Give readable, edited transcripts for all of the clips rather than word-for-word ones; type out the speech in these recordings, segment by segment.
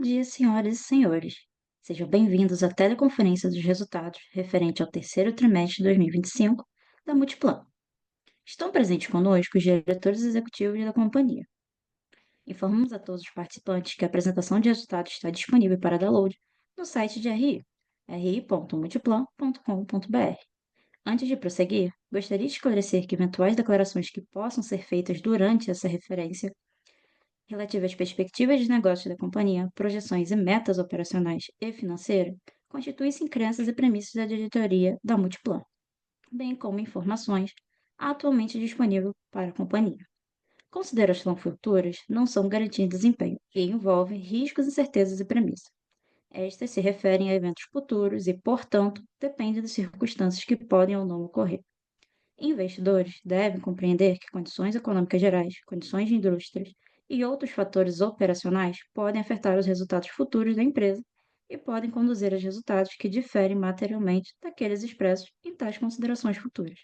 dia, senhoras e senhores. Sejam bem-vindos à teleconferência dos resultados referente ao terceiro trimestre de 2025 da Multiplan. Estão presentes conosco os diretores executivos da companhia. Informamos a todos os participantes que a apresentação de resultados está disponível para download no site de RI, ri.multiplan.com.br. Antes de prosseguir, gostaria de esclarecer que eventuais declarações que possam ser feitas durante essa referência relativa às perspectivas de negócios da companhia, projeções e metas operacionais e financeiras, constituem-se em crenças e premissas da diretoria da Multiplan, bem como informações atualmente disponíveis para a companhia. Considerações futuras não são garantias de desempenho e envolvem riscos, incertezas e premissas. Estas se referem a eventos futuros e, portanto, dependem das circunstâncias que podem ou não ocorrer. Investidores devem compreender que condições econômicas gerais, condições de indústrias e outros fatores operacionais podem afetar os resultados futuros da empresa e podem conduzir a resultados que diferem materialmente daqueles expressos em tais considerações futuras.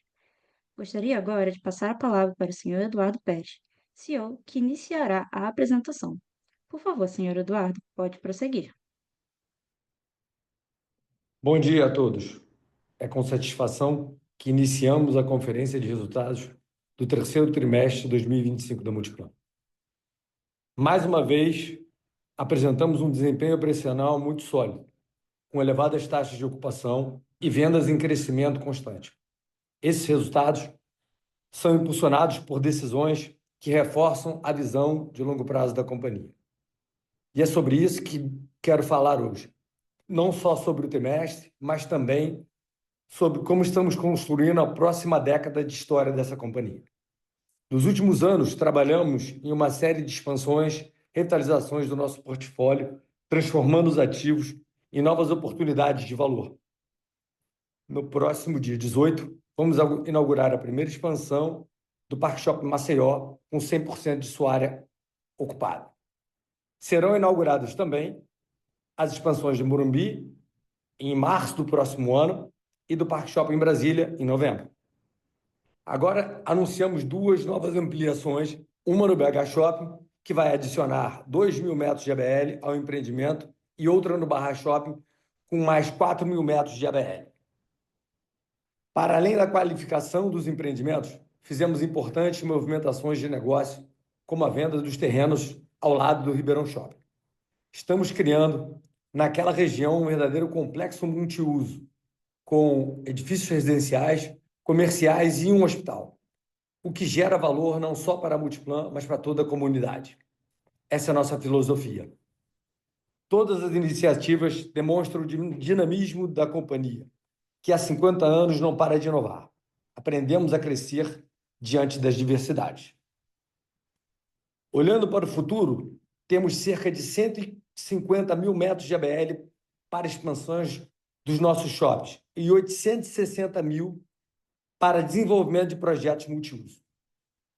Gostaria agora de passar a palavra para o Sr. Eduardo Pérez, CEO, que iniciará a apresentação. Por favor, Sr. Eduardo, pode prosseguir. Bom dia a todos. É com satisfação que iniciamos a conferência de resultados do terceiro trimestre de 2025 da Multiplan. Mais uma vez, apresentamos um desempenho operacional muito sólido, com elevadas taxas de ocupação e vendas em crescimento constante. Esses resultados são impulsionados por decisões que reforçam a visão de longo prazo da companhia. E é sobre isso que quero falar hoje. Não só sobre o trimestre, mas também sobre como estamos construindo a próxima década de história dessa companhia. Nos últimos anos, trabalhamos em uma série de expansões, revitalizações do nosso portfólio, transformando os ativos em novas oportunidades de valor. No próximo dia 18, vamos inaugurar a primeira expansão do Parque Shopping Maceió, com 100% de sua área ocupada. Serão inauguradas também as expansões de Morumbi, em março do próximo ano, e do Parque Shopping Brasília, em novembro. Agora, anunciamos duas novas ampliações, uma no BH Shopping, que vai adicionar 2.000 metros de ABL ao empreendimento, e outra no Barra Shopping, com mais 4.000 metros de ABL. Para além da qualificação dos empreendimentos, fizemos importantes movimentações de negócio, como a venda dos terrenos ao lado do Ribeirão Shopping. Estamos criando, naquela região, um verdadeiro complexo multiuso, com edifícios residenciais, comerciais e um hospital, o que gera valor não só para a Multiplan, mas para toda a comunidade. Essa é a nossa filosofia. Todas as iniciativas demonstram o dinamismo da companhia, que há 50 anos não para de inovar. Aprendemos a crescer diante das diversidades. Olhando para o futuro, temos cerca de 150.000 metros de ABL para expansões dos nossos shoppings e 860.000 para desenvolvimento de projetos multiuso.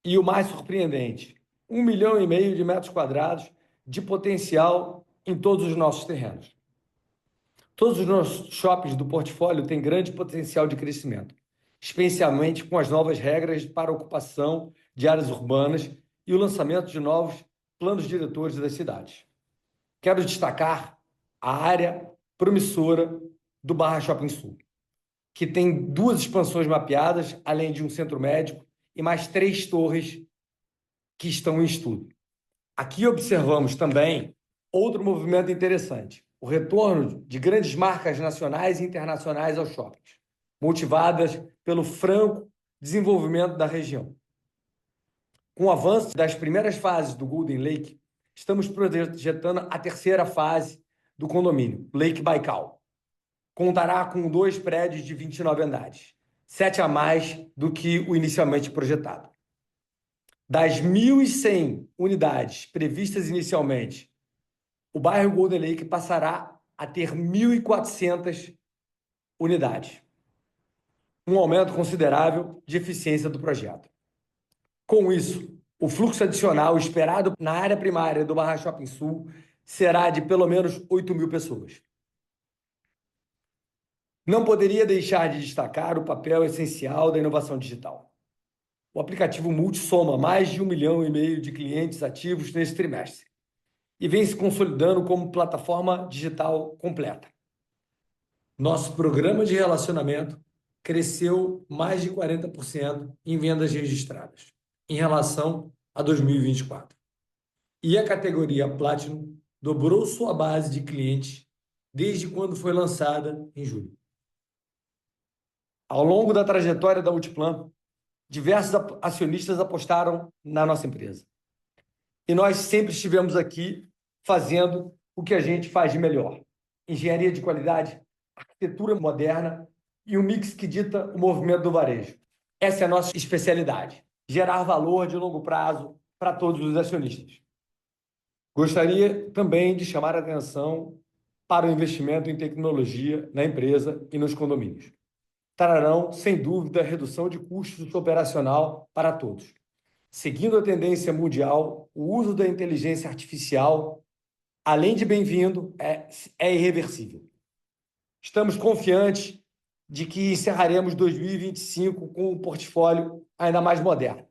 E o mais surpreendente, 1,5 milhão de metros quadrados de potencial em todos os nossos terrenos. Todos os nossos shoppings do portfólio têm grande potencial de crescimento, especialmente com as novas regras para ocupação de áreas urbanas e o lançamento de novos planos diretores das cidades. Quero destacar a área promissora do Barra Shopping Sul, que tem 2 expansões mapeadas, além de um centro médico e mais 3 torres que estão em estudo. Aqui observamos também outro movimento interessante, o retorno de grandes marcas nacionais e internacionais aos shoppings, motivadas pelo franco desenvolvimento da região. Com o avanço das primeiras fases do Golden Lake, estamos projetando a terceira fase do condomínio, Lake Baikal. Contará com 2 prédios de 29 andares, 7 a mais do que o inicialmente projetado. Das 1.100 unidades previstas inicialmente, o bairro Golden Lake passará a ter 1.400 unidades, um aumento considerável de eficiência do projeto. Com isso, o fluxo adicional esperado na área primária do Barra Shopping Sul será de pelo menos 8.000 pessoas. Não poderia deixar de destacar o papel essencial da inovação digital. O aplicativo Multi soma mais de 1,5 milhão de clientes ativos nesse trimestre e vem se consolidando como plataforma digital completa. Nosso programa de relacionamento cresceu mais de 40% em vendas registradas em relação a 2024. E a categoria Platinum dobrou sua base de clientes desde quando foi lançada em julho. Ao longo da trajetória da Multiplan, diversos acionistas apostaram na nossa empresa. E nós sempre estivemos aqui fazendo o que a gente faz de melhor: engenharia de qualidade, arquitetura moderna e um mix que dita o movimento do varejo. Essa é a nossa especialidade: gerar valor de longo prazo para todos os acionistas. Gostaria também de chamar a atenção para o investimento em tecnologia na empresa e nos condomínios. Trarão, sem dúvida, redução de custos operacional para todos. Seguindo a tendência mundial, o uso da inteligência artificial, além de bem-vindo, é irreversível. Estamos confiantes de que encerraremos 2025 com um portfólio ainda mais moderno,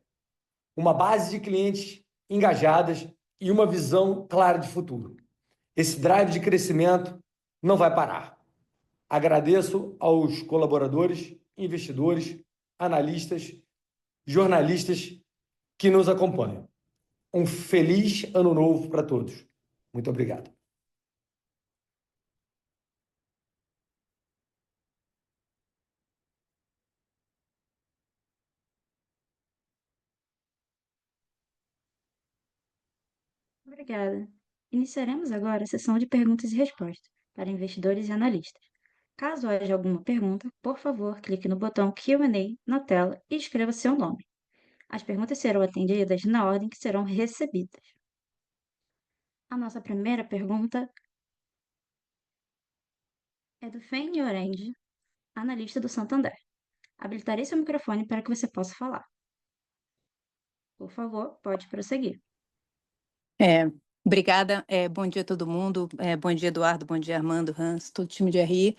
uma base de clientes engajadas e uma visão clara de futuro. Esse drive de crescimento não vai parar. Agradeço aos colaboradores, investidores, analistas, jornalistas que nos acompanham. Um feliz ano novo para todos. Muito obrigado. Obrigada. Iniciaremos agora a sessão de perguntas e respostas para investidores e analistas. Caso haja alguma pergunta, por favor, clique no botão Q&A na tela e escreva seu nome. As perguntas serão atendidas na ordem que serão recebidas. A nossa primeira pergunta é do Fanny Orange, analista do Santander. Habilitarei seu microfone para que você possa falar. Por favor, pode prosseguir. Obrigada. Bom dia a todo mundo. Bom dia, Eduardo. Bom dia, Armando, Hans, todo o time de RI.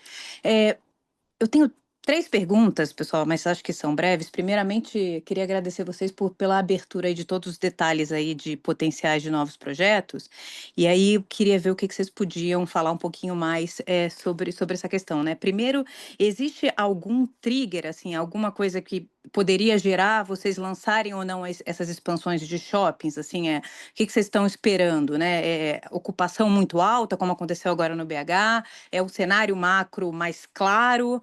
Eu tenho 3 perguntas, pessoal, mas acho que são breves. Primeiramente, queria agradecer vocês pela abertura aí de todos os detalhes aí de potenciais de novos projetos. E aí, eu queria ver o que vocês podiam falar um pouquinho mais sobre essa questão, né? Primeiro, existe algum trigger, assim, alguma coisa que poderia gerar vocês lançarem ou não essas expansões de shoppings, assim, o que vocês estão esperando, né? Ocupação muito alta, como aconteceu agora no BH? É o cenário macro mais claro?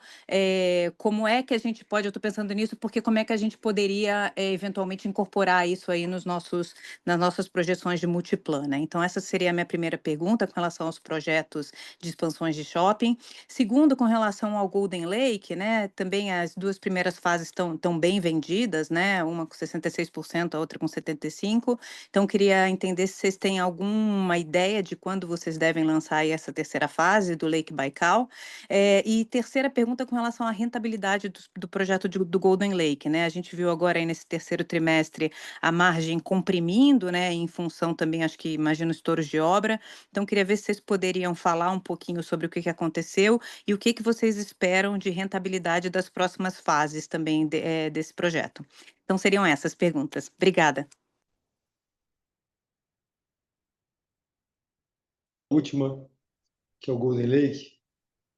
Como é que a gente pode, eu estou pensando nisso, porque como é que a gente poderia eventualmente incorporar isso aí nas nossas projeções de Multiplan, né? Então, essa seria a minha primeira pergunta com relação aos projetos de expansões de shopping. Segundo, com relação ao Golden Lake, né? Também as 2 primeiras fases estão bem vendidas, né? Uma com 66%, a outra com 75%. Então, queria entender se vocês têm alguma ideia de quando vocês devem lançar aí essa terceira fase do Lake Baikal. E terceira pergunta com relação à rentabilidade do projeto do Golden Lake, né? A gente viu agora aí nesse terceiro trimestre a margem comprimindo, né? Em função também, acho que, imagino, estouros de obra. Então, queria ver se vocês poderiam falar um pouquinho sobre o que aconteceu e o que vocês esperam de rentabilidade das próximas fases também desse projeto. Então, seriam essas perguntas. Obrigada. Última, que é o Golden Lake,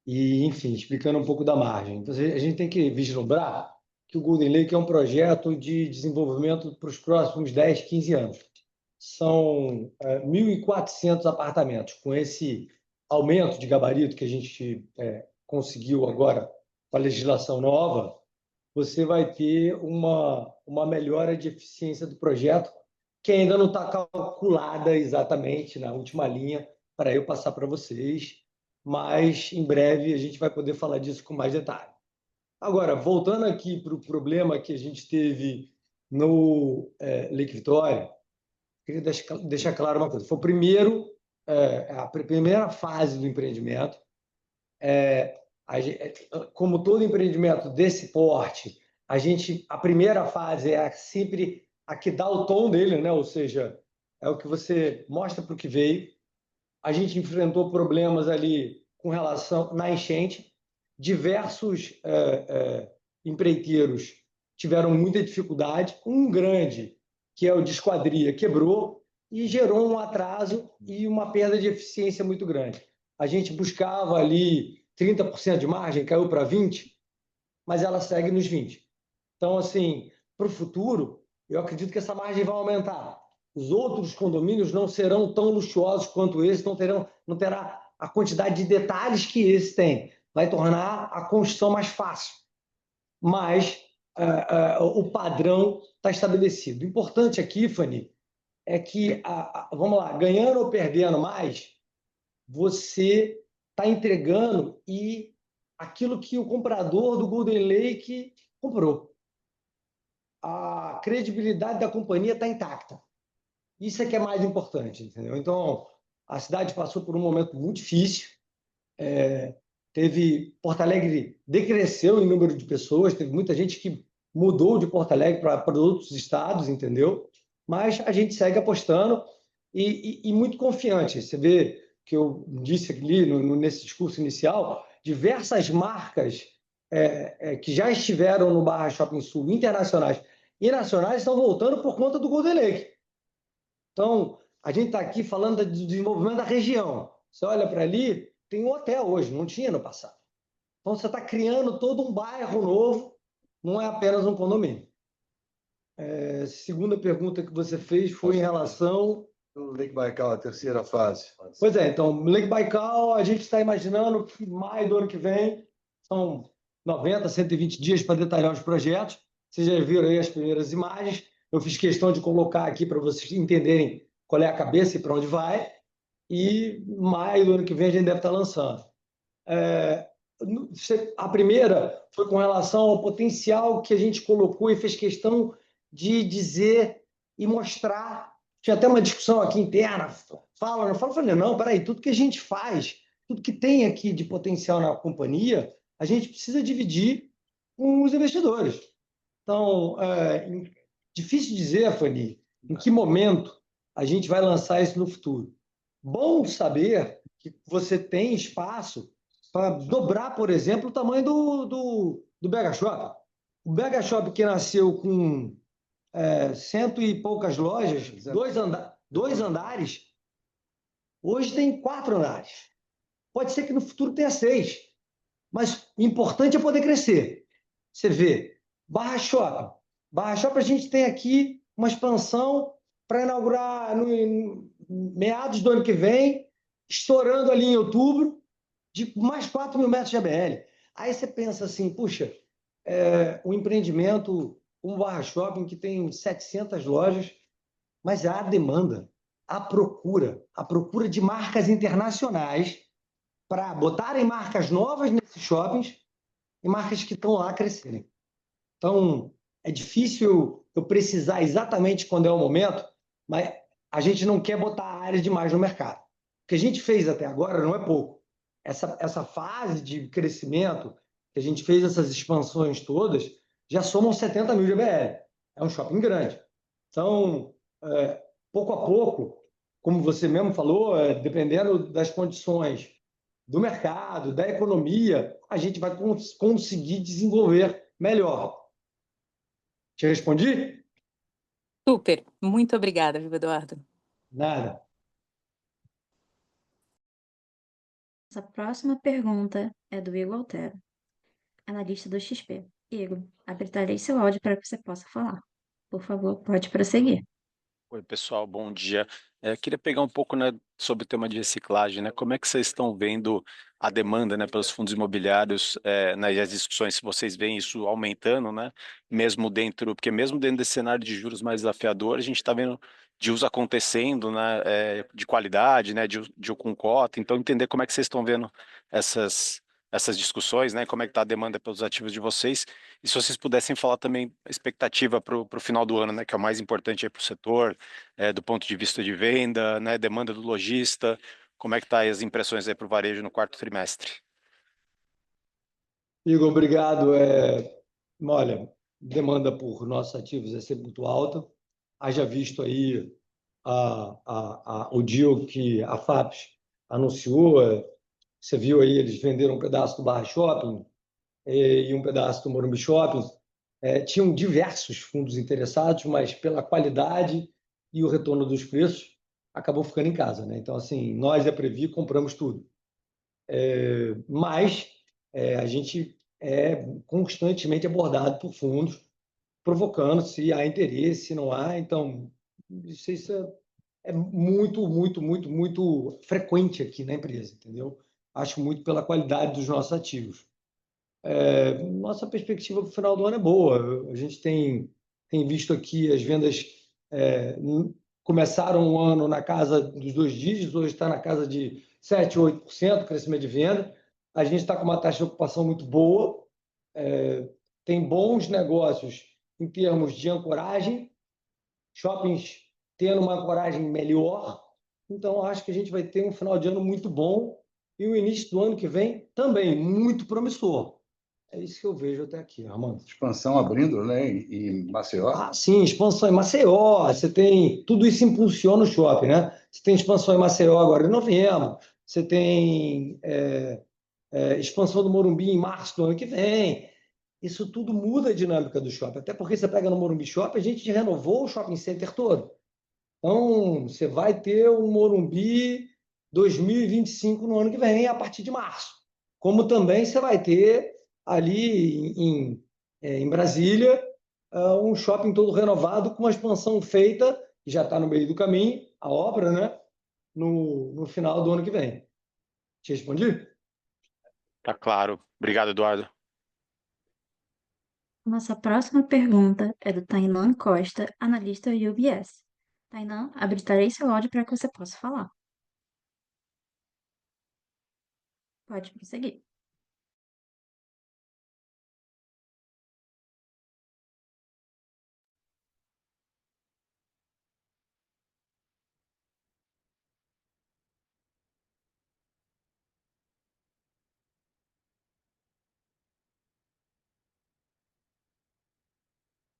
e, enfim, explicando um pouco da margem. Então, a gente tem que vislumbrar que o Golden Lake é um projeto de desenvolvimento para os próximos 10, 15 anos. São 1.400 apartamentos. Com esse aumento de gabarito que a gente conseguiu agora com a legislação nova, você vai ter uma melhora de eficiência do projeto, que ainda não está calculada exatamente na última linha, para eu passar para vocês, mas em breve a gente vai poder falar disso com mais detalhe. Agora, voltando aqui para o problema que a gente teve no Lake Vitória, queria deixar claro uma coisa. Foi a primeira fase do empreendimento. Como todo empreendimento desse porte, a primeira fase é sempre a que dá o tom dele, né? Ou seja, é o que você mostra para o que veio. A gente enfrentou problemas ali com relação na enchente. Diversos empreiteiros tiveram muita dificuldade. Um grande, que é o de esquadria, quebrou. e gerou um atraso e uma perda de eficiência muito grande. A gente buscava ali 30% de margem, caiu para 20%, mas ela segue nos 20%. Então, assim, para o futuro, eu acredito que essa margem vai aumentar. Os outros condomínios não serão tão luxuosos quanto esse, não terá a quantidade de detalhes que esse tem. Vai tornar a construção mais fácil. Mas o padrão está estabelecido. O importante aqui, Fanny, é que, vamos lá, ganhando ou perdendo mais, você está entregando e aquilo que o comprador do Golden Lake comprou. A credibilidade da companhia está intacta. Isso é que é mais importante, entendeu? Então, a cidade passou por um momento muito difícil. Porto Alegre decresceu em número de pessoas, teve muita gente que mudou de Porto Alegre para outros estados, entendeu? Mas a gente segue apostando e muito confiante. Você vê que eu disse ali nesse discurso inicial, diversas marcas que já estiveram no Barra Shopping Sul, internacionais e nacionais, estão voltando por conta do Golden Lake. Então, a gente está aqui falando do desenvolvimento da região. Você olha para ali, tem um hotel hoje, não tinha no passado. Então, você está criando todo um bairro novo, não é apenas um condomínio. Segunda pergunta que você fez foi em relação... O Lake Baikal, a terceira fase. Pois é, então, Lake Baikal, a gente está imaginando que maio do ano que vem, são 90, 120 dias para detalhar os projetos. Vocês já viram aí as primeiras imagens. Eu fiz questão de colocar aqui para vocês entenderem qual é a cabeça e para onde vai. E maio do ano que vem a gente deve estar lançando. A primeira foi com relação ao potencial que a gente colocou e fez questão de dizer e mostrar. Tinha até uma discussão aqui interna, fala, não fala, falei, não, peraí, tudo que a gente faz, tudo que tem aqui de potencial na companhia, a gente precisa dividir com os investidores. Então, difícil dizer, Fanny, em que momento a gente vai lançar isso no futuro. Bom saber que você tem espaço para dobrar, por exemplo, o tamanho do Bega Shop. O Bega Shop que nasceu com 100 e poucas lojas, dois andares, hoje tem 4 andares. Pode ser que no futuro tenha 6, mas o importante é poder crescer. Você vê, Barra Shop. Barra Shop a gente tem aqui uma expansão para inaugurar no meados do ano que vem, estourando ali em outubro, de mais 4 mil metros de ABL. Aí você pensa assim, puxa, um empreendimento, um Barra Shopping que tem 700 lojas, mas há demanda, há procura de marcas internacionais para botarem marcas novas nesses shoppings e marcas que estão lá crescerem. Então, é difícil eu precisar exatamente quando é o momento, mas a gente não quer botar área demais no mercado. O que a gente fez até agora não é pouco. Essa fase de crescimento, que a gente fez essas expansões todas, já somam 70 mil de ABL. É um shopping grande. Então, pouco a pouco, como você mesmo falou, dependendo das condições do mercado, da economia, a gente vai conseguir desenvolver melhor. Te respondi? Super, muito obrigada, viu, Eduardo? Nada. Essa próxima pergunta é do Igor Altero, analista do XP. Igor, habilitarei seu áudio para que você possa falar. Por favor, pode prosseguir. Oi, pessoal, bom dia. Queria pegar um pouco, né, sobre o tema de reciclagem, né? Como é que vocês estão vendo a demanda, né, pelos fundos imobiliários, nas discussões, se vocês veem isso aumentando, né? Porque mesmo dentro desse cenário de juros mais desafiador, a gente está vendo deals acontecendo, né, de qualidade, né, deal com cota. Então, entender como é que vocês estão vendo essas discussões, né? Como é que está a demanda pelos ativos de vocês. E se vocês pudessem falar também a expectativa para o final do ano, né, que é o mais importante para o setor, do ponto de vista de venda, né, demanda do lojista, como é que está as impressões aí para o varejo no quarto trimestre? Igor, obrigado. Olha, demanda por nossos ativos é sempre muito alta. Haja visto aí o deal que a FAPES anunciou. Você viu aí, eles venderam um pedaço do Barra Shopping e um pedaço do Morumbi Shopping. Tinham diversos fundos interessados, mas pela qualidade e o retorno dos preços, acabou ficando em casa, né? Então, assim, nós da Previ compramos tudo. Mas a gente é constantemente abordado por fundos, provocando se há interesse, se não há. Então, isso é muito, muito, muito, muito frequente aqui na empresa, entendeu? Acho muito pela qualidade dos nossos ativos. Nossa perspectiva para o final do ano é boa. A gente tem visto aqui as vendas começaram o ano na casa dos 2 dígitos, hoje está na casa de 7, 8% crescimento de venda. A gente está com uma taxa de ocupação muito boa, tem bons negócios em termos de ancoragem, shoppings tendo uma ancoragem melhor. Então, acho que a gente vai ter um final de ano muito bom e o início do ano que vem também muito promissor. É isso que eu vejo até aqui, Armando. Expansão abrindo, né? Em Maceió. Sim, expansão em Maceió. Você tem tudo isso impulsiona o shopping, né? Você tem expansão em Maceió agora em novembro. Você tem expansão do Morumbi em março do ano que vem. Isso tudo muda a dinâmica do shopping. Até porque você pega no Morumbi Shopping, a gente renovou o shopping center todo. Então, você vai ter um Morumbi 2025 no ano que vem, a partir de março. Como também você vai ter ali em Brasília um shopping todo renovado, com uma expansão feita, que já está no meio do caminho, a obra, né? No final do ano que vem. Te respondi? Tá claro. Obrigado, Eduardo. Nossa próxima pergunta é do Tainan Costa, analista UBS. Tainan, habilitarei seu áudio para que você possa falar. Pode prosseguir.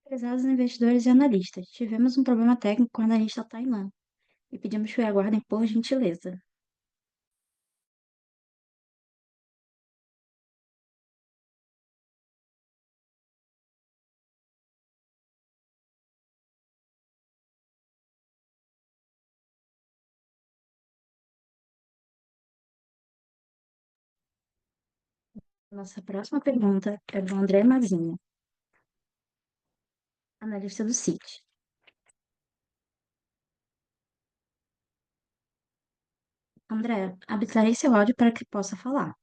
Prezados investidores e analistas, tivemos um problema técnico com o analista Tainan e pedimos que o aguardem por gentileza. Nossa próxima pergunta é do André Mazinho, analista do Citi. André, habilitarei seu áudio para que possa falar.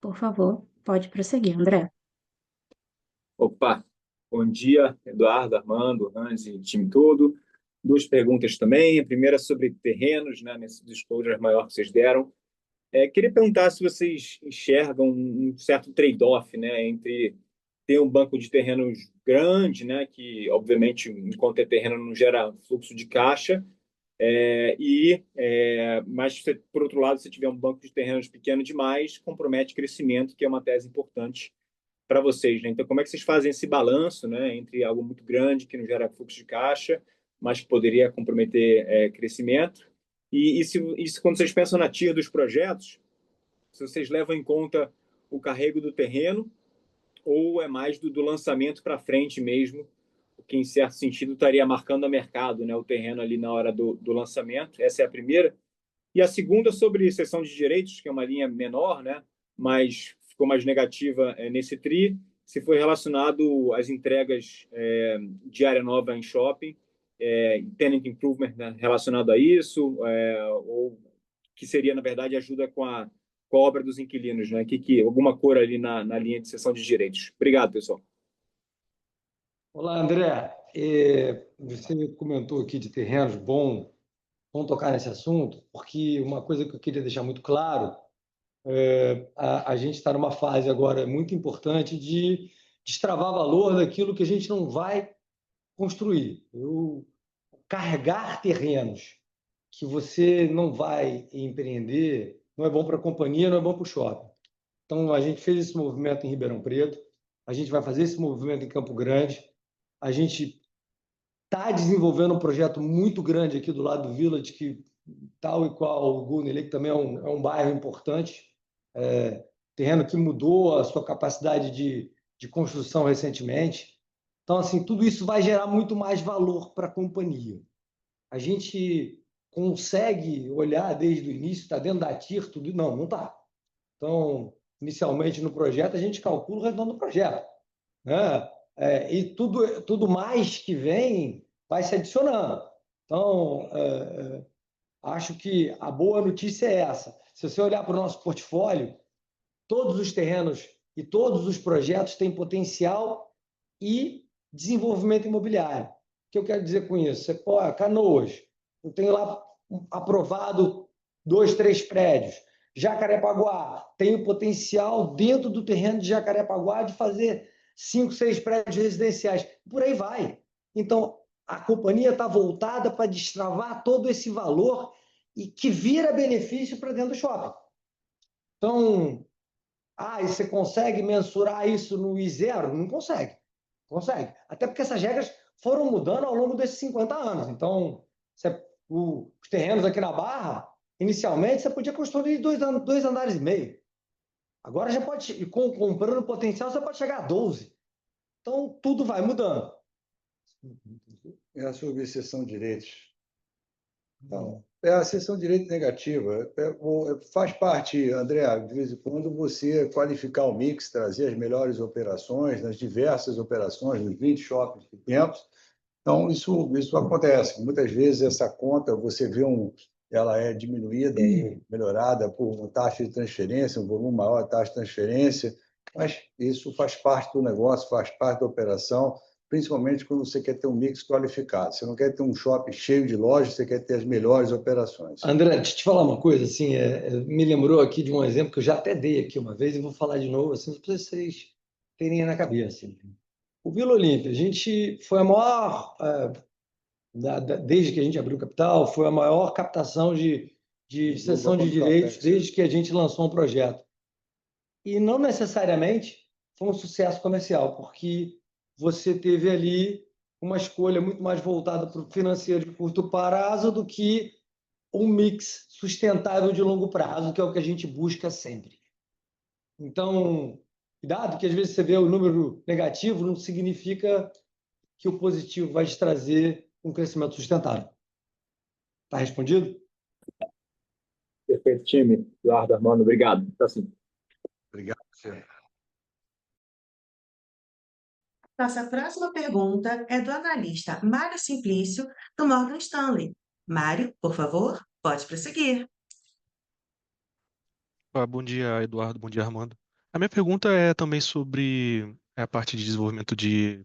Por favor, pode prosseguir, André. Opa, bom dia, Eduardo, Armando, Hans e time todo. Duas perguntas também. A primeira sobre terrenos, né, nesse disclosure maior que vocês deram. Queria perguntar se vocês enxergam um certo trade-off, né, entre ter um banco de terrenos grande, né, que obviamente, enquanto é terreno, não gera fluxo de caixa, mas por outro lado, se tiver um banco de terrenos pequeno demais, compromete crescimento, que é uma tese importante para vocês, né? Então, como é que vocês fazem esse balanço, né, entre algo muito grande que não gera fluxo de caixa, mas que poderia comprometer crescimento? E se quando vocês pensam na TIR dos projetos, se vocês levam em conta o carrego do terreno ou é mais do lançamento para frente mesmo, o que em certo sentido estaria marcando a mercado, né, o terreno ali na hora do lançamento? Essa é a primeira. E a segunda sobre cessão de direitos, que é uma linha menor, né, mas ficou mais negativa nesse TRI, se foi relacionado às entregas de área nova em shopping, tenant improvement, né, relacionado a isso, ou que seria, na verdade, ajuda com a obra dos inquilinos, né? Alguma cor ali na linha de cessão de direitos. Obrigado, pessoal. Olá, André. Você comentou aqui de terrenos, bom tocar nesse assunto, porque uma coisa que eu queria deixar muito claro, a gente está numa fase agora muito importante de destravar valor daquilo que a gente não vai construir. Carregar terrenos que você não vai empreender não é bom para a companhia, não é bom para o shopping. Então, a gente fez esse movimento em Ribeirão Preto, a gente vai fazer esse movimento em Campo Grande, a gente está desenvolvendo um projeto muito grande aqui do lado do Village, que, tal e qual o Golden Lake, também é um bairro importante, terreno que mudou a sua capacidade de construção recentemente. Então, assim, tudo isso vai gerar muito mais valor para a companhia. A gente consegue olhar desde o início, está dentro da TIR, tudo. Não está. Então, inicialmente no projeto, a gente calcula o retorno do projeto, né? E tudo mais que vem vai se adicionando. Então, acho que a boa notícia é essa. Se você olhar para o nosso portfólio, todos os terrenos e todos os projetos têm potencial e desenvolvimento imobiliário. O que eu quero dizer com isso? Canoas, eu tenho lá aprovado 2, 3 prédios. Jacarepaguá, tenho potencial dentro do terreno de Jacarepaguá de fazer 5, 6 prédios residenciais. Por aí vai. Então, a companhia está voltada para destravar todo esse valor e que vira benefício para dentro do shopping. Então, e você consegue mensurar isso no I0? Não consegue. Consegue. Até porque essas regras foram mudando ao longo desses 50 anos. Então, os terrenos aqui na Barra, inicialmente, você podia construir 2 andares e meio. Agora já pode, comprando potencial, você pode chegar a 12. Então, tudo vai mudando. É sobre seção de direitos. Não, é a seção de direito negativa. Faz parte, André, de vez em quando, você qualificar o mix, trazer as melhores operações, nas diversas operações, nos 20 shoppings que temos. Então, isso acontece. Muitas vezes, essa conta, você vê ela é diminuída, melhorada por uma taxa de transferência, um volume maior de taxa de transferência, mas isso faz parte do negócio, faz parte da operação, principalmente quando você quer ter um mix qualificado. Você não quer ter um shopping cheio de lojas, você quer ter as melhores operações. André, deixa eu te falar uma coisa, assim, me lembrou aqui de um exemplo que eu já até dei aqui uma vez e vou falar de novo, assim, para vocês terem na cabeça. O Vila Olímpia, a gente foi a maior, desde que a gente abriu o capital, foi a maior captação de cessão de direitos desde que a gente lançou um projeto. E não necessariamente foi um sucesso comercial, porque você teve ali uma escolha muito mais voltada para o financeiro de curto prazo do que um mix sustentável de longo prazo, que é o que a gente busca sempre. Então, cuidado que às vezes você vê o número negativo, não significa que o positivo vai te trazer um crescimento sustentável. Está respondido? Perfeito, time. Eduardo, Armando, obrigado. Tá sim. Obrigado, senhor. Nossa próxima pergunta é do analista Mário Simplício, do Morgan Stanley. Mário, por favor, pode prosseguir. Bom dia, Eduardo. Bom dia, Armando. A minha pergunta é também sobre a parte de desenvolvimento de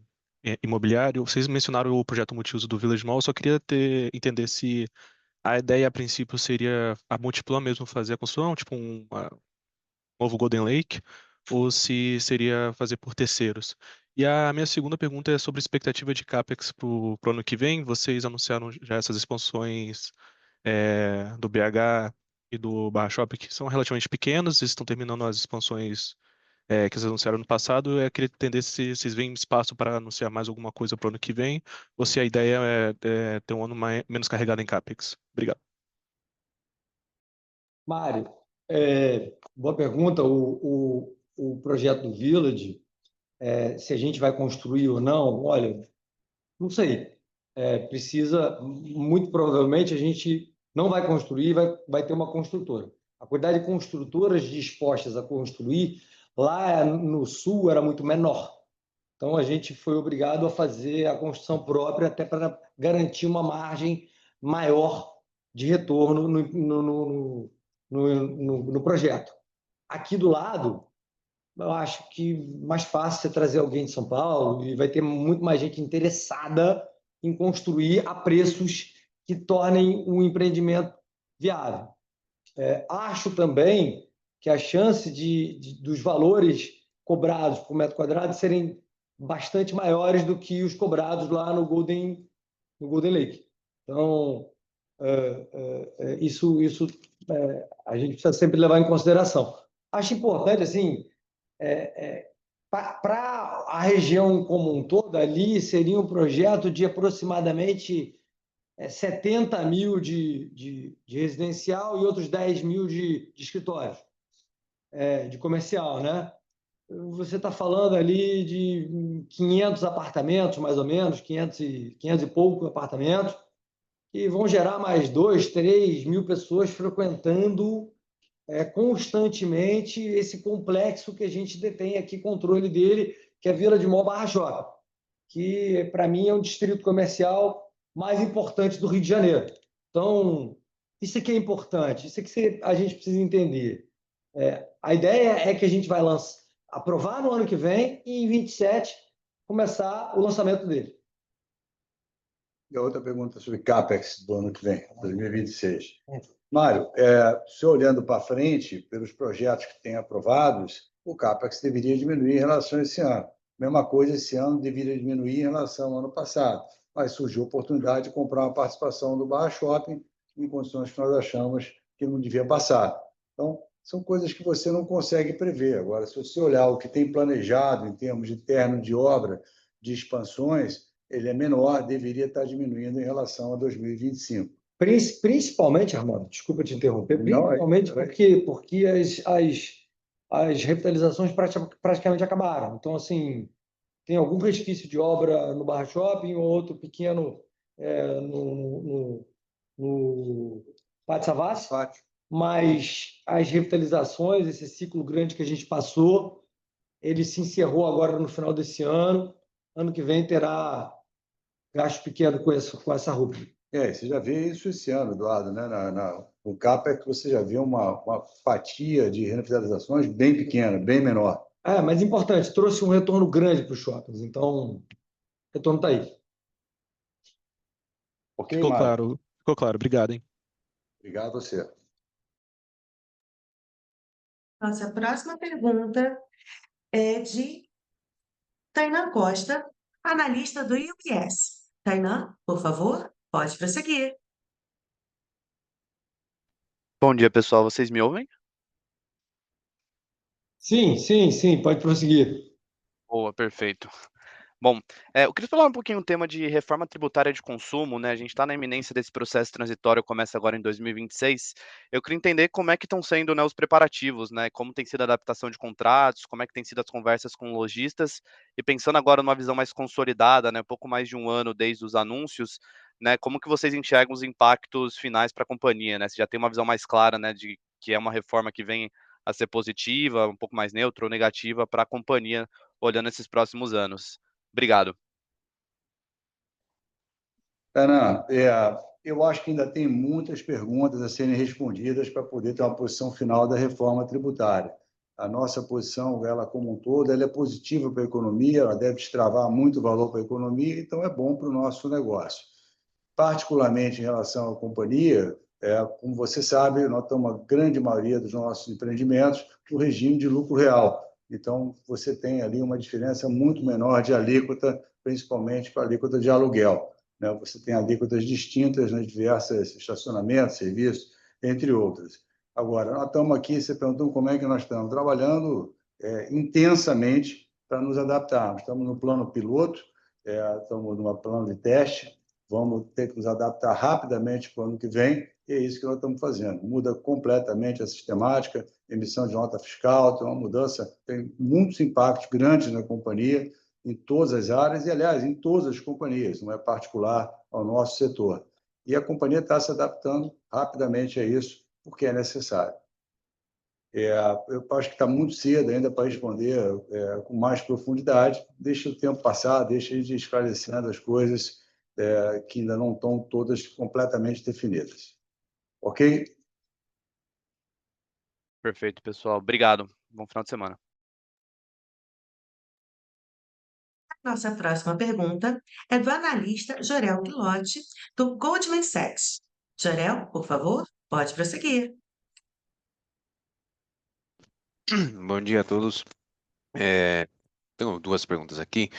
imobiliário. Vocês mencionaram o projeto multiuso do Village Mall. Eu só queria entender se a ideia, a princípio, seria a Multiplan mesmo fazer a construção, tipo um novo Golden Lake, ou se seria fazer por terceiros. E a minha segunda pergunta é sobre expectativa de CAPEX para o ano que vem. Vocês anunciaram já essas expansões do BH e do Barra Shopping, que são relativamente pequenas, vocês estão terminando as expansões que vocês anunciaram no passado. Eu queria entender se vocês veem espaço para anunciar mais alguma coisa para o ano que vem, ou se a ideia é ter um ano menos carregado em CAPEX. Obrigado. Mário, boa pergunta. O projeto do Village, se a gente vai construir ou não, olha, não sei. Muito provavelmente, a gente não vai construir, vai ter uma construtora. A quantidade de construtoras dispostas a construir lá no sul era muito menor. Então, a gente foi obrigado a fazer a construção própria até para garantir uma margem maior de retorno no projeto. Aqui do lado, eu acho que mais fácil é trazer alguém de São Paulo e vai ter muito mais gente interessada em construir a preços que tornem um empreendimento viável. Acho também que a chance dos valores cobrados por metro quadrado serem bastante maiores do que os cobrados lá no Golden Lake. Então, isso a gente precisa sempre levar em consideração. Acho importante, assim, para a região como um todo, ali seria um projeto de aproximadamente 70 mil de residencial e outros 10 mil de escritórios, de comercial, né? Você está falando ali de 500 apartamentos, mais ou menos, 500 e pouco apartamentos, que vão gerar mais 2, 3 mil pessoas frequentando constantemente esse complexo que a gente detém aqui controle dele, que é Vila de Mó Barra Shopping, que para mim é um distrito comercial mais importante do Rio de Janeiro. Então, isso aqui é importante, isso aqui a gente precisa entender. A ideia é que a gente vai aprovar no ano que vem e em 27 começar o lançamento dele. E a outra pergunta sobre CAPEX do ano que vem, 2026. Mário, se olhando para frente, pelos projetos que tem aprovados, o CAPEX deveria diminuir em relação a esse ano. Mesma coisa, esse ano deveria diminuir em relação ao ano passado, mas surgiu a oportunidade de comprar uma participação do Barra Shopping em condições que nós achamos que não devia passar. Então, são coisas que você não consegue prever. Agora, se você olhar o que tem planejado em termos de terno de obra, de expansões, ele é menor, deveria estar diminuindo em relação a 2025. Principalmente, Armando, desculpa te interromper, principalmente porque as revitalizações praticamente acabaram. Então, assim, tem algum resquício de obra no Barra Shopping ou outro pequeno no Pátio Savassi, mas as revitalizações, esse ciclo grande que a gente passou, ele se encerrou agora no final desse ano. Ano que vem terá gasto pequeno com essa rúbrica. Você já vê isso esse ano, Eduardo, né? No CAPEX você já vê uma fatia de revitalizações bem pequena, bem menor. Mas importante, trouxe um retorno grande para os shoppings, então o retorno está aí. Ok, Ficou Mário? claro. Obrigado, hein? Obrigado a você. Nossa próxima pergunta é de Tainá Costa, analista do UBS. Tainá, por favor, pode prosseguir. Bom dia, pessoal. Vocês me ouvem? Sim, pode prosseguir. Boa, perfeito. Bom, eu queria falar um pouquinho do tema de reforma tributária de consumo, né? A gente está na iminência desse processo transitório, começa agora em 2026. Eu queria entender como é que estão sendo, né, os preparativos, né? Como tem sido a adaptação de contratos, como é que tem sido as conversas com lojistas, e pensando agora numa visão mais consolidada, né? Pouco mais de um ano desde os anúncios, né? Como que vocês enxergam os impactos finais para a companhia, né? Se já tem uma visão mais clara, né, de que é uma reforma que vem a ser positiva, um pouco mais neutra ou negativa para a companhia, olhando esses próximos anos. Obrigado. Ana, eu acho que ainda tem muitas perguntas a serem respondidas para poder ter uma posição final da reforma tributária. A nossa posição, ela como um todo, ela é positiva para a economia, ela deve destravar muito valor para a economia, então é bom para o nosso negócio. Particularmente em relação à companhia, como você sabe, nós temos uma grande maioria dos nossos empreendimentos no regime de lucro real. Então, você tem ali uma diferença muito menor de alíquota, principalmente para a alíquota de aluguel, né? Você tem alíquotas distintas nas diversas estacionamentos, serviços, entre outras. Agora, nós estamos aqui, você perguntou como é que nós estamos trabalhando intensamente para nos adaptarmos. Estamos no plano piloto, estamos no plano de teste, vamos ter que nos adaptar rapidamente para o ano que vem, e é isso que nós estamos fazendo. Muda completamente a sistemática, emissão de nota fiscal, tem uma mudança, tem muitos impactos grandes na companhia, em todas as áreas e, aliás, em todas as companhias, não é particular ao nosso setor. E a companhia está se adaptando rapidamente a isso, porque é necessário. Eu acho que está muito cedo ainda para responder com mais profundidade. Deixa o tempo passar, deixa a gente esclarecendo as coisas que ainda não estão todas completamente definidas. Ok? Perfeito, pessoal. Obrigado. Bom final de semana. Nossa próxima pergunta é do analista Jorel Guilotti, do Goldman Sachs. Jorel, por favor, pode prosseguir. Bom dia a todos. Tenho duas perguntas aqui.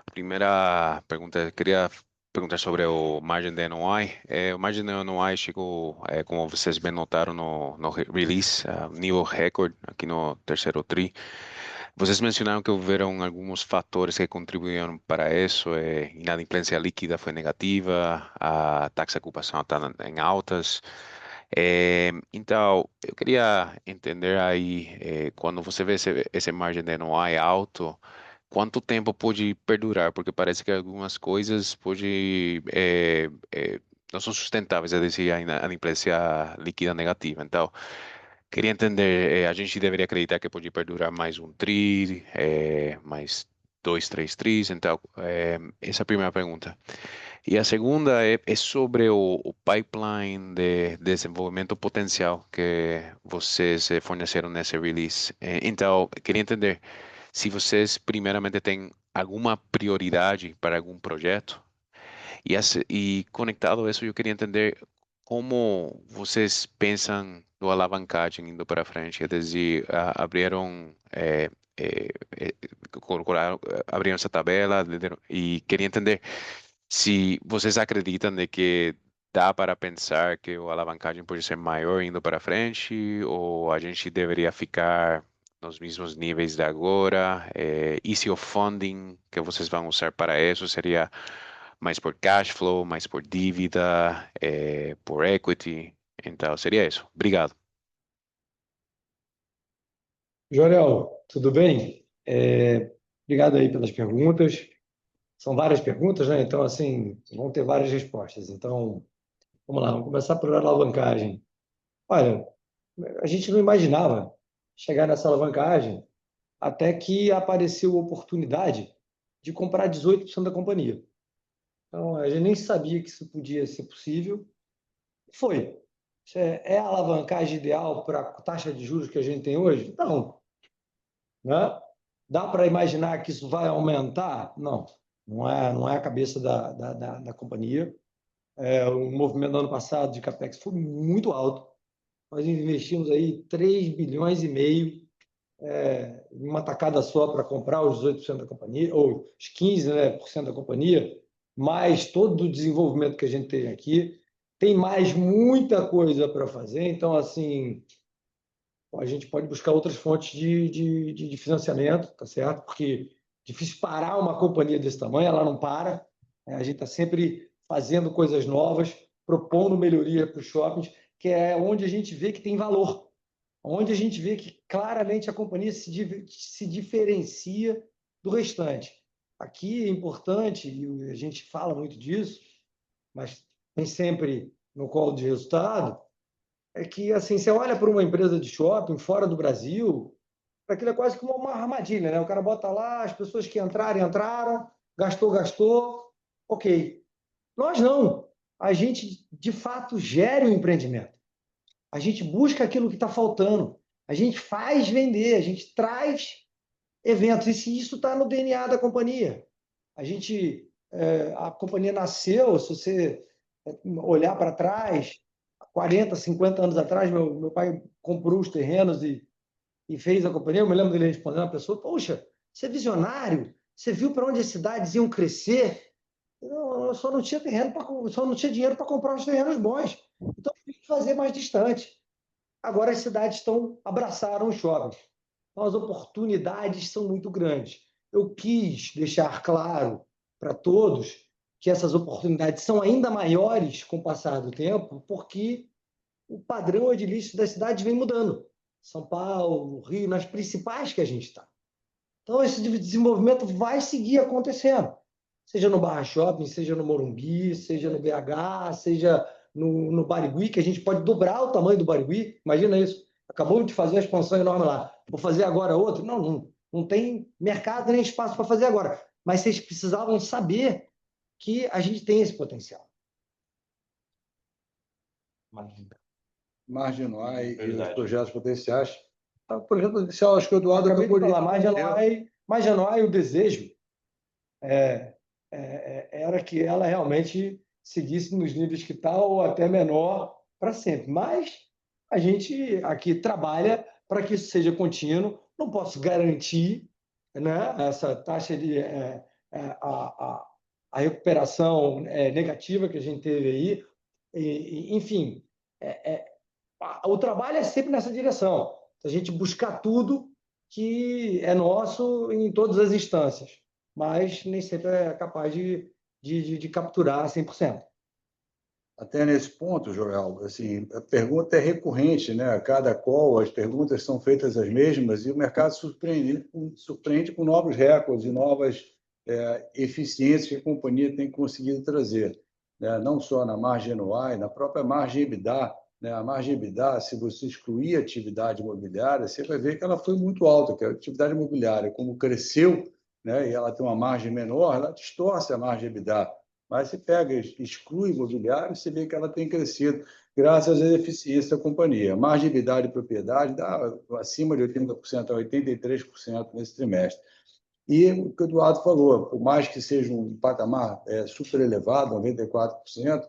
A primeira pergunta, queria perguntar sobre o margem de NOI. O margem de NOI chegou, como vocês bem notaram no release, nível recorde aqui no terceiro tri. Vocês mencionaram que houveram alguns fatores que contribuíram para isso. Inadimplência líquida foi negativa, a taxa de ocupação está em altas. Então, eu queria entender aí, quando você vê esse margem de NOI alto, quanto tempo pode perdurar? Porque parece que algumas coisas pode não são sustentáveis, é dizer, a inadimplência líquida negativa. Então, queria entender, a gente deveria acreditar que pode perdurar mais um tri, mais 2, 3 tris. Então, essa é a primeira pergunta. E a segunda é sobre o pipeline de desenvolvimento potencial que vocês forneceram nesse release. Então, queria entender se vocês, primeiramente, têm alguma prioridade para algum projeto. E conectado a isso, eu queria entender como vocês pensam no alavancagem indo para frente. Quer dizer, abriram, abriram essa tabela e queria entender se vocês acreditam de que dá para pensar que a alavancagem pode ser maior indo para frente ou a gente deveria ficar nos mesmos níveis de agora? E se o funding que vocês vão usar para isso seria mais por cash flow, mais por dívida, por equity? Então, seria isso. Obrigado. Jorel, tudo bem? Obrigado aí pelas perguntas. São várias perguntas, né? Então, assim, vão ter várias respostas. Então, vamos lá, vamos começar por alavancagem. Olha, a gente não imaginava chegar nessa alavancagem até que apareceu a oportunidade de comprar 18% da companhia. Então, a gente nem sabia que isso podia ser possível. Foi. É a alavancagem ideal para a taxa de juros que a gente tem hoje? Não. Né? Dá para imaginar que isso vai aumentar? Não. Não é a cabeça da companhia. O movimento do ano passado de CAPEX foi muito alto. Nós investimos aí 3,5 bilhões em uma tacada só para comprar os 18% da companhia, ou os 15%, né, por cento da companhia, mais todo o desenvolvimento que a gente tem aqui. Tem mais muita coisa para fazer, então, assim, a gente pode buscar outras fontes de financiamento, tá certo? Porque é difícil parar uma companhia desse tamanho, ela não para. A gente está sempre fazendo coisas novas, propondo melhoria para os shoppings, que é onde a gente vê que tem valor, onde a gente vê que claramente a companhia se diferencia do restante. Aqui é importante, e a gente fala muito disso, mas nem sempre no colo de resultado, é que assim, você olha para uma empresa de shopping fora do Brasil, aquilo é quase como uma armadilha, né? O cara bota lá, as pessoas que entraram, gastou, ok. Nós não. A gente, de fato, gera o empreendimento. A gente busca aquilo que está faltando. A gente faz vender, a gente traz eventos. E se isso está no DNA da companhia. A companhia nasceu, se você olhar para trás, 40, 50 anos atrás, meu pai comprou os terrenos e fez a companhia. Eu me lembro dele respondendo a pessoa: poxa, você é visionário, você viu para onde as cidades iam crescer? Eu só não tinha dinheiro para comprar os terrenos bons. Então, eu tive que fazer mais distante. Agora as cidades abraçaram os shoppings. Então, as oportunidades são muito grandes. Eu quis deixar claro para todos que essas oportunidades são ainda maiores com o passar do tempo, porque o padrão edilício das cidades vem mudando. São Paulo, Rio, nas principais que a gente está. Então, esse desenvolvimento vai seguir acontecendo. Seja no Barra Shopping, seja no Morumbi, seja no BH, seja no Barigui, que a gente pode dobrar o tamanho do Barigui. Imagina isso. Acabamos de fazer uma expansão enorme lá. Vou fazer agora outro? Não tem mercado nem espaço para fazer agora. Mas vocês precisavam saber que a gente tem esse potencial. Margem anual e os projetos potenciais. O projeto potencial, acho que o Eduardo acabou de falar. Margem anual e o desejo era que ela realmente seguisse nos níveis que está ou até menor para sempre. Mas a gente aqui trabalha para que isso seja contínuo. Não posso garantir, né, essa taxa de a recuperação negativa que a gente teve aí. Enfim, o trabalho é sempre nessa direção. A gente buscar tudo que é nosso em todas as instâncias, mas nem sempre é capaz de capturar 100%. Até nesse ponto, Joel, assim, a pergunta é recorrente, né? A cada call, as perguntas são feitas as mesmas e o mercado surpreende com novos recordes e novas eficiências que a companhia tem conseguido trazer. né? Não só na margem NOI, na própria margem EBITDA, né? A margem EBITDA, se você excluir a atividade imobiliária, você vai ver que ela foi muito alta, que a atividade imobiliária, como cresceu, né? E ela tem uma margem menor, ela distorce a margem EBITDA. Mas se pega, exclui imobiliário, você vê que ela tem crescido graças à eficiência da companhia. A margem de EBITDA de propriedade dá acima de 80% a 83% nesse trimestre. E o que o Eduardo falou, por mais que seja um patamar super elevado, 94%,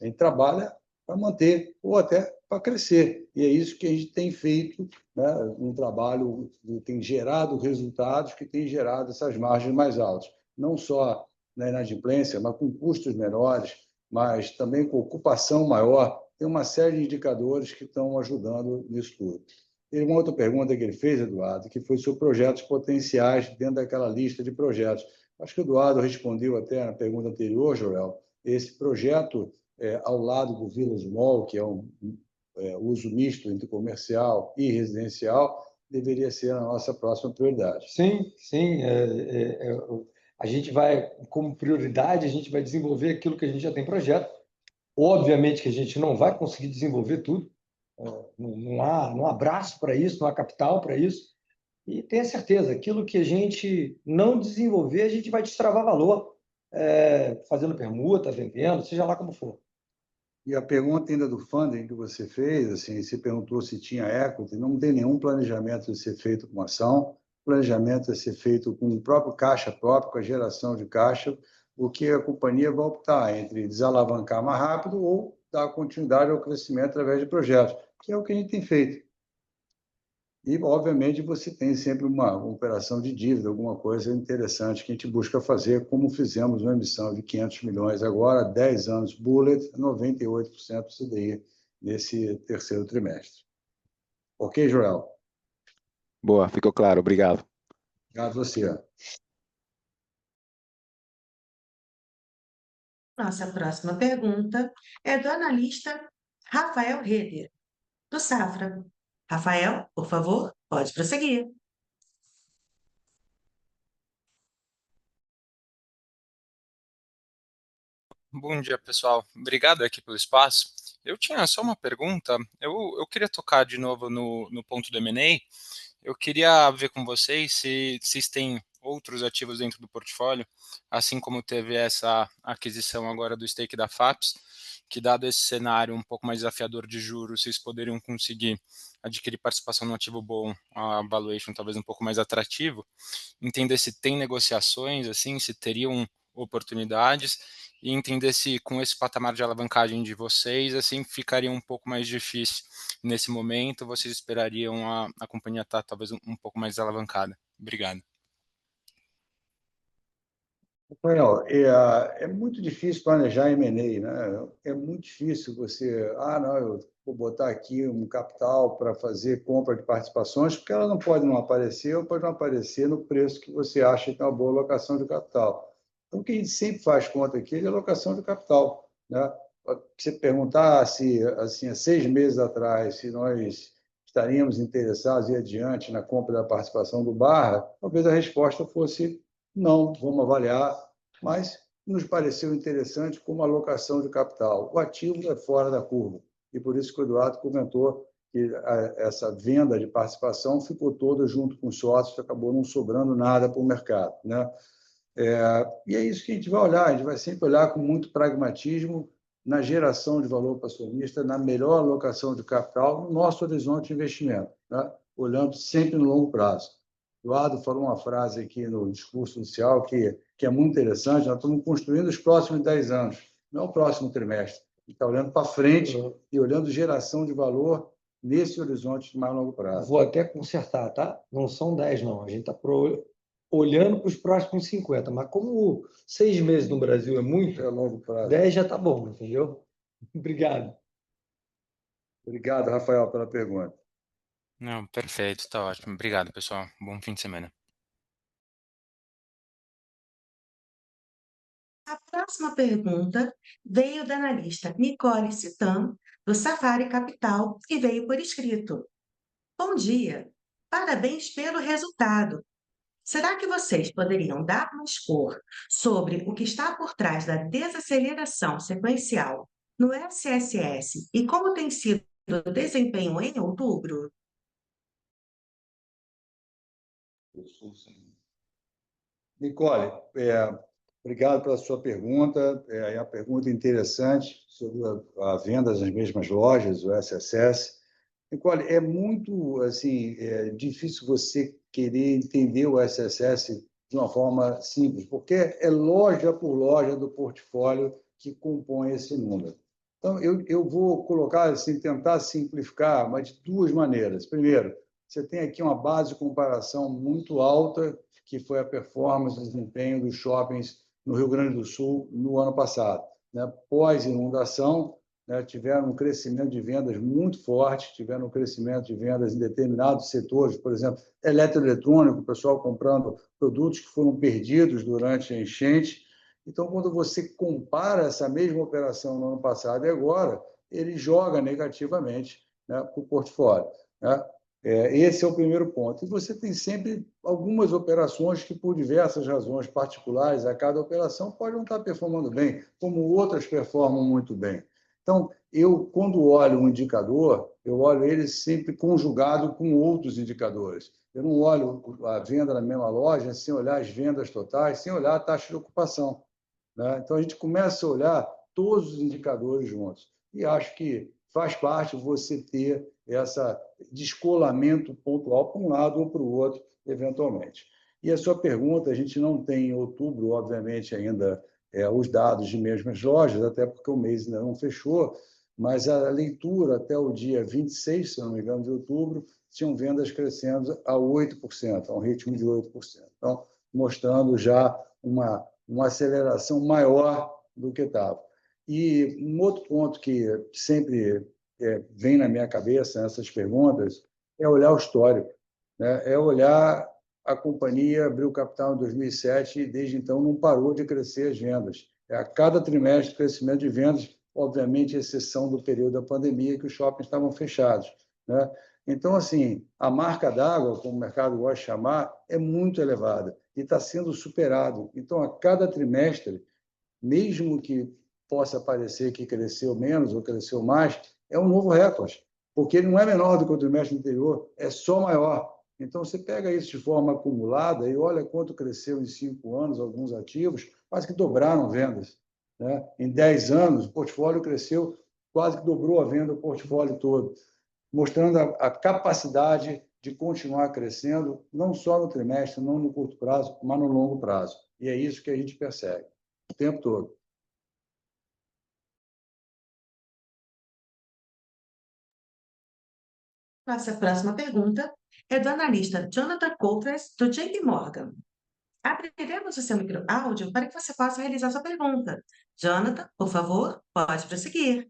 a gente trabalha para manter ou até para crescer. E é isso que a gente tem feito, né? Um trabalho que tem gerado resultados, que tem gerado essas margens mais altas. Não só na inadimplência, mas com custos menores, mas também com ocupação maior. Tem uma série de indicadores que estão ajudando nisso tudo. Teve uma outra pergunta que ele fez, Eduardo, que foi sobre projetos potenciais dentro daquela lista de projetos. Acho que o Eduardo respondeu até na pergunta anterior, Joel. Esse projeto ao lado do Village Mall, que é um uso misto entre comercial e residencial, deveria ser a nossa próxima prioridade. Sim, sim. A gente vai, como prioridade, a gente vai desenvolver aquilo que a gente já tem projeto. Obviamente que a gente não vai conseguir desenvolver tudo, não há braço para isso, não há capital para isso. E tenha certeza, aquilo que a gente não desenvolver, a gente vai destravar valor, fazendo permuta, vendendo, seja lá como for. E a pergunta ainda do funding que você fez, assim, você perguntou se tinha equity, não tem nenhum planejamento de ser feito com ação, planejamento é ser feito com o próprio caixa próprio, com a geração de caixa, o que a companhia vai optar entre desalavancar mais rápido ou dar continuidade ao crescimento através de projetos, que é o que a gente tem feito. E, obviamente, você tem sempre uma operação de dívida, alguma coisa interessante que a gente busca fazer, como fizemos uma emissão de 500 milhões agora, 10 anos bullet, 98% CDI nesse terceiro trimestre. Ok, Joel? Boa, ficou claro, obrigado. Obrigado a você. Nossa próxima pergunta é do analista Rafael Reder, do Safra. Rafael, por favor, pode prosseguir. Bom dia, pessoal. Obrigado aqui pelo espaço. Eu tinha só uma pergunta. Eu queria tocar de novo no ponto do M&A. Eu queria ver com vocês se vocês têm outros ativos dentro do portfólio, assim como teve essa aquisição agora do stake da FAPS, que dado esse cenário um pouco mais desafiador de juros, vocês poderiam conseguir adquirir participação no ativo bom, a valuation talvez um pouco mais atrativo. Entender se tem negociações, assim, se teriam oportunidades e entender se com esse patamar de alavancagem de vocês, assim, ficaria um pouco mais difícil nesse momento, vocês esperariam a companhia estar talvez um pouco mais alavancada. Obrigado. Rafael, é muito difícil planejar M&A, né? É muito difícil você, não, eu vou botar aqui um capital para fazer compra de participações, porque ela não pode não aparecer ou pode não aparecer no preço que você acha que é uma boa alocação de capital. Então, o que a gente sempre faz conta aqui é de alocação de capital, né? Você perguntar se, assim, há 6 meses atrás, se nós estaríamos interessados em ir adiante na compra da participação do Barra, talvez a resposta fosse não, vamos avaliar, mas nos pareceu interessante como alocação de capital. O ativo é fora da curva, e por isso que o Eduardo comentou que essa venda de participação ficou toda junto com os sócios, acabou não sobrando nada para o mercado, né? E é isso que a gente vai olhar, a gente vai sempre olhar com muito pragmatismo na geração de valor para o acionista, na melhor alocação de capital no nosso horizonte de investimento, né? Olhando sempre no longo prazo. O Eduardo falou uma frase aqui no discurso inicial que é muito interessante, nós estamos construindo os próximos 10 anos, não o próximo trimestre. A gente está olhando para frente e olhando geração de valor nesse horizonte de mais longo prazo. Vou até consertar, tá? Não são 10, não. A gente está olhando para os próximos 50, mas como 6 meses no Brasil é muito, longo prazo. 10 já está bom, entendeu? Obrigado. Obrigado, Rafael, pela pergunta. Não, perfeito, está ótimo. Obrigado, pessoal. Bom fim de semana. A próxima pergunta veio da analista Nicole Citan, do Safari Capital, e veio por escrito. Bom dia. Parabéns pelo resultado. Será que vocês poderiam dar uma expor sobre o que está por trás da desaceleração sequencial no SSS e como tem sido o desempenho em outubro? Nicole, obrigado pela sua pergunta. É uma pergunta interessante sobre a venda das mesmas lojas, o SSS. Nicole, é muito assim, difícil você querer entender o SSS de uma forma simples, porque é loja por loja do portfólio que compõe esse número. Então, eu vou colocar, assim, tentar simplificar, mas de duas maneiras. Primeiro, você tem aqui uma base de comparação muito alta, que foi a performance, o desempenho dos shoppings no Rio Grande do Sul no ano passado. Né? Pós-inundação, né, tiveram um crescimento de vendas muito forte, tiveram um crescimento de vendas em determinados setores, por exemplo, eletroeletrônico, o pessoal comprando produtos que foram perdidos durante a enchente. Então, quando você compara essa mesma operação no ano passado e agora, ele joga negativamente, né, para o portfólio. Né? Esse é o primeiro ponto. E você tem sempre algumas operações que, por diversas razões particulares a cada operação, podem não estar performando bem, como outras performam muito bem. Então, quando olho um indicador, eu olho ele sempre conjugado com outros indicadores. Eu não olho a venda na mesma loja sem olhar as vendas totais, sem olhar a taxa de ocupação. Né? Então, a gente começa a olhar todos os indicadores juntos. E acho que faz parte você ter esse descolamento pontual para um lado ou para o outro, eventualmente. E a sua pergunta, a gente não tem em outubro, obviamente, ainda os dados de mesmas lojas, até porque o mês ainda não fechou, mas a leitura até o dia 26, se não me engano, de outubro, tinham vendas crescendo a 8%, a um ritmo de 8%. Então, mostrando já uma aceleração maior do que estava. E um outro ponto que sempre vem na minha cabeça nessas perguntas é olhar o histórico, né? É olhar a companhia abriu capital em 2007 e desde então não parou de crescer as vendas. A cada trimestre crescimento de vendas, obviamente exceção do período da pandemia que os shoppings estavam fechados, né? Então, assim, a marca d'água, como o mercado gosta de chamar, é muito elevada e está sendo superado. Então, a cada trimestre, mesmo que possa parecer que cresceu menos ou cresceu mais, é um novo recorde, porque ele não é menor do que o trimestre anterior, é só maior. Então, você pega isso de forma acumulada e olha quanto cresceu em 5 anos alguns ativos, quase que dobraram vendas. Né? Em 10 anos, o portfólio cresceu, quase que dobrou a venda do portfólio todo, mostrando a capacidade de continuar crescendo, não só no trimestre, não no curto prazo, mas no longo prazo. E é isso que a gente persegue o tempo todo. Nossa próxima pergunta é do analista Jonathan Coutras, do JP Morgan. Abriremos o seu micro áudio para que você possa realizar sua pergunta. Jonathan, por favor, pode prosseguir.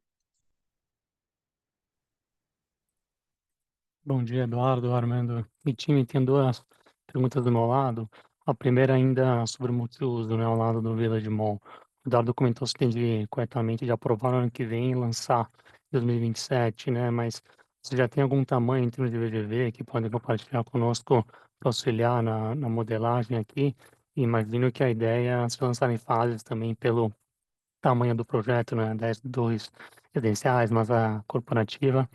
Bom dia, Eduardo, Armando e time. Tem duas perguntas do meu lado. A primeira ainda sobre o multiuso, né, ao lado do Village Mall. O Eduardo comentou se tem de corretamente de aprovar no ano que vem e lançar em 2027, né? Mas você já tem algum tamanho em termos de VGV que pode compartilhar conosco para auxiliar na modelagem aqui? E imagino que a ideia é se lançar em fases também pelo tamanho do projeto, né? 10 2 residenciais, mas a corporativa.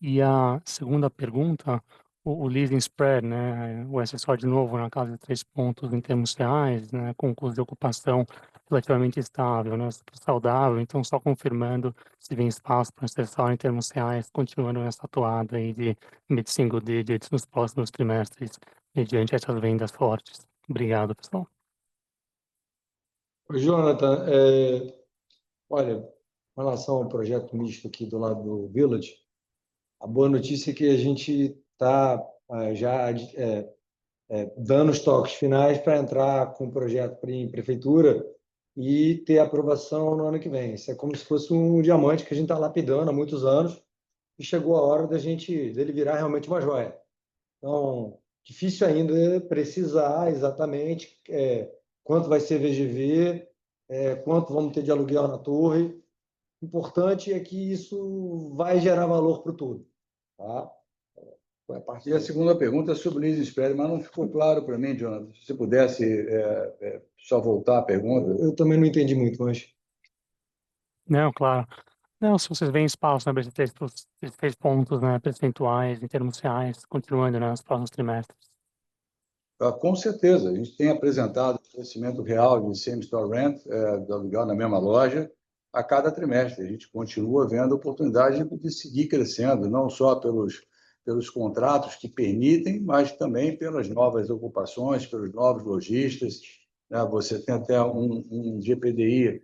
E a segunda pergunta, o leasing spread, né, o SSO de novo na casa de 3 pontos em termos reais, né, com custo de ocupação relativamente estável, né, super saudável, então só confirmando se vem espaço para SSO em termos reais, continuando nessa toada aí de mid-single digits nos próximos trimestres, mediante essas vendas fortes. Obrigado, pessoal. Oi, Jonathan, olha, em relação ao projeto misto aqui do lado do Village, a boa notícia é que a gente está já dando os toques finais para entrar com o projeto em prefeitura e ter aprovação no ano que vem. Isso é como se fosse um diamante que a gente está lapidando há muitos anos e chegou a hora dele virar realmente uma joia. Então, difícil ainda precisar exatamente quanto vai ser VGV, quanto vamos ter de aluguel na torre. O importante é que isso vai gerar valor para o todo. Tá? Foi a parte. E a segunda pergunta é sobre o leasing spread, mas não ficou claro para mim, Jonathan. Se você pudesse só voltar à pergunta. Eu também não entendi muito, mas Não, claro. Não, se vocês veem espaço, né, para esses 3 pontos, né, percentuais em termos reais, continuando, né, nos próximos trimestres. Com certeza, a gente tem apresentado crescimento real de same-store rent, do aluguel na mesma loja, a cada trimestre. A gente continua vendo oportunidade de seguir crescendo, não só pelos contratos que permitem, mas também pelas novas ocupações, pelos novos lojistas, né? Você tem até um GPDI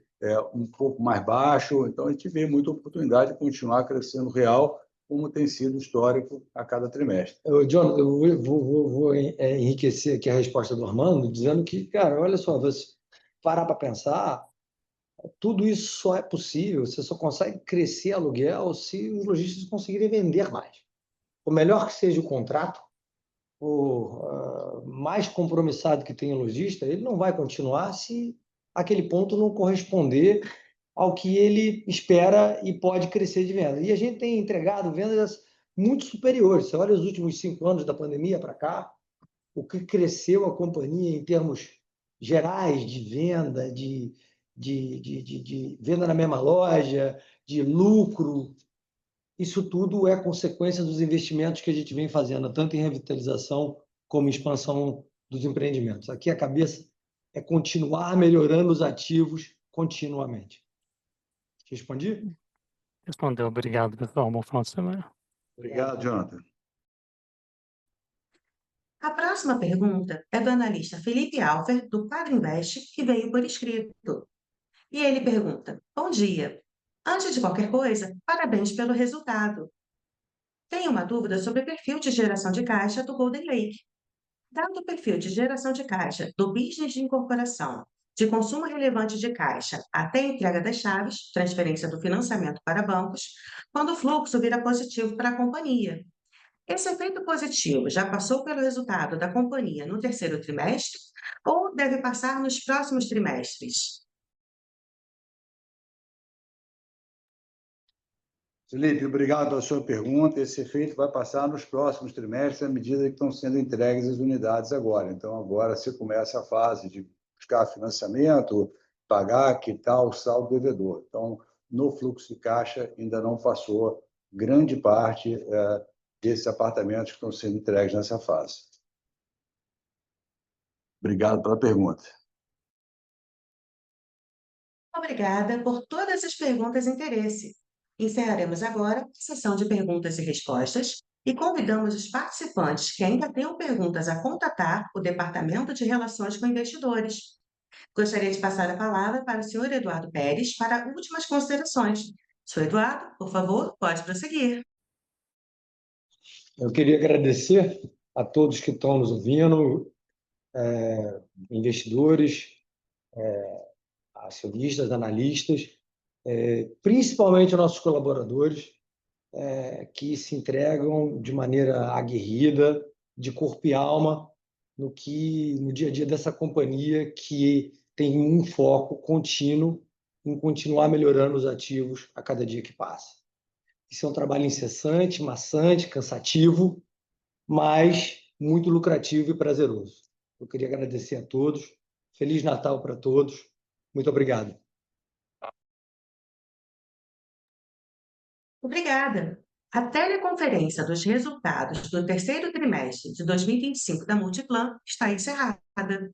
um pouco mais baixo, então a gente vê muita oportunidade de continuar crescendo real, como tem sido histórico a cada trimestre. John, eu vou enriquecer aqui a resposta do Armando, dizendo que, cara, olha só, você parar para pensar, tudo isso só é possível, você só consegue crescer aluguel se os lojistas conseguirem vender mais. O melhor que seja o contrato, o mais compromissado que tenha o lojista, ele não vai continuar se aquele ponto não corresponder ao que ele espera e pode crescer de venda. E a gente tem entregado vendas muito superiores. Você olha os últimos 5 anos da pandemia para cá, o que cresceu a companhia em termos gerais de venda, de venda na mesma loja, de lucro, isso tudo é consequência dos investimentos que a gente vem fazendo, tanto em revitalização como em expansão dos empreendimentos. Aqui a cabeça é continuar melhorando os ativos continuamente. Respondi? Respondeu. Obrigado, pessoal. Bom final de semana. Obrigado, Jonathan. A próxima pergunta é do analista Felipe Alfer, do Quadro Invest, que veio por escrito. E ele pergunta: Bom dia. Antes de qualquer coisa, parabéns pelo resultado. Tenho uma dúvida sobre o perfil de geração de caixa do Golden Lake. Dado o perfil de geração de caixa do business de incorporação, de consumo relevante de caixa até a entrega das chaves, transferência do financiamento para bancos, quando o fluxo vira positivo para a companhia. Esse efeito positivo já passou pelo resultado da companhia no terceiro trimestre ou deve passar nos próximos trimestres? Felipe, obrigado pela sua pergunta. Esse efeito vai passar nos próximos trimestres, à medida que estão sendo entregues as unidades agora. Então, agora você começa a fase de buscar financiamento, pagar, quitar o saldo devedor. Então, no fluxo de caixa, ainda não passou grande parte desses apartamentos que estão sendo entregues nessa fase. Obrigado pela pergunta. Obrigada por todas as perguntas e interesse. Encerraremos agora a sessão de perguntas e respostas e convidamos os participantes que ainda tenham perguntas a contatar o Departamento de Relações com Investidores. Gostaria de passar a palavra para o senhor Eduardo Pérez para últimas considerações. Senhor Eduardo, por favor, pode prosseguir. Eu queria agradecer a todos que estão nos ouvindo, investidores, acionistas, analistas, principalmente nossos colaboradores, que se entregam de maneira aguerrida, de corpo e alma, no dia a dia dessa companhia que tem um foco contínuo em continuar melhorando os ativos a cada dia que passa. Isso é um trabalho incessante, maçante, cansativo, mas muito lucrativo e prazeroso. Eu queria agradecer a todos. Feliz Natal para todos. Muito obrigado. Obrigada. A teleconferência dos resultados do terceiro trimestre de 2025 da Multiplan está encerrada.